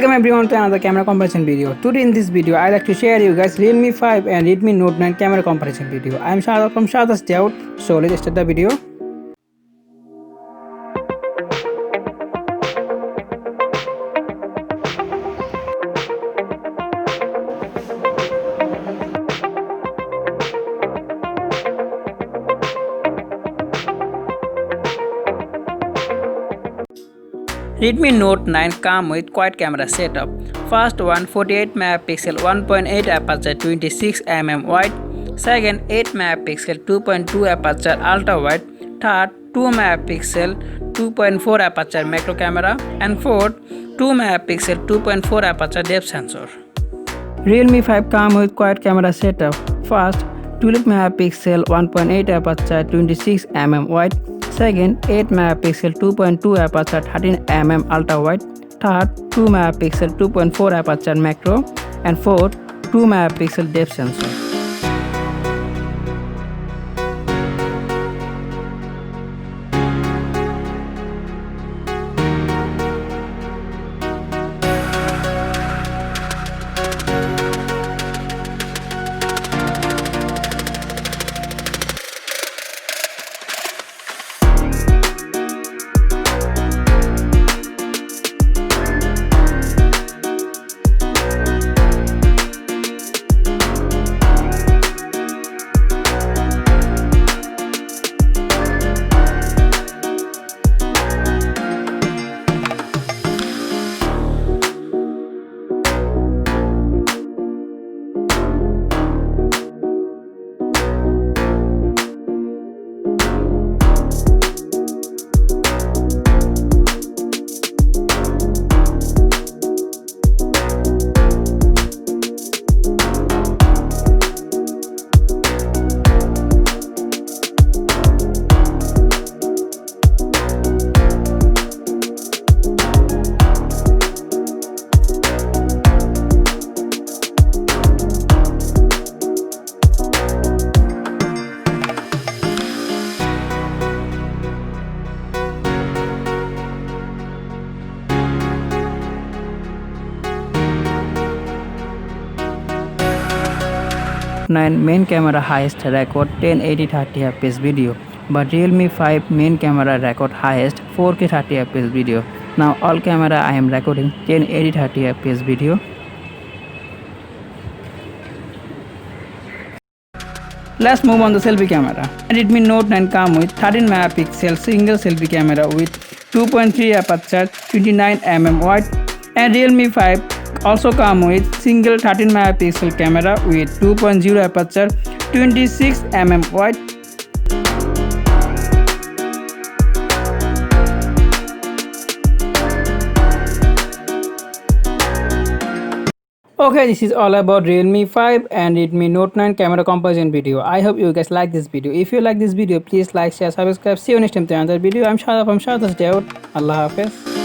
Welcome everyone to another camera comparison video. Today in this video I like to share you guys Realme 5 and Redmi Note 9 camera comparison video. I am Shadat from SHADAT'S DAYOUT. So let's start the video. Redmi Note 9 come with quad camera setup. First one 48 megapixel 1.8 aperture 26mm wide. Second 8 megapixel 2.2 aperture ultra wide. Third 2 megapixel 2.4 aperture macro camera. And fourth 2 megapixel 2.4 aperture depth sensor. Realme 5 come with quad camera setup. First 12 megapixel 1.8 aperture 26mm wide. Second 8 megapixel 2.2 aperture 13mm ultra wide. Third 2 megapixel 2.4 aperture macro. And fourth 2 megapixel depth sensor. Main camera highest record 1080-30fps video, but Realme 5 main camera record highest 4K 30fps video. Now all camera I am recording 1080-30fps video. Let's move on the selfie camera. Redmi Note 9 come with 13 megapixel single selfie camera with 2.3 aperture 29mm wide, and Realme 5 also come with single 13 megapixel camera with 2.0 aperture 26mm wide. Okay, this is all about Realme 5 and Redmi Note 9 camera comparison video. I hope you guys like this video. If you like this video, please like, share, subscribe. See you next time to another video. I'm Shada from SHADAT'S DAYOUT. Allah Hafiz.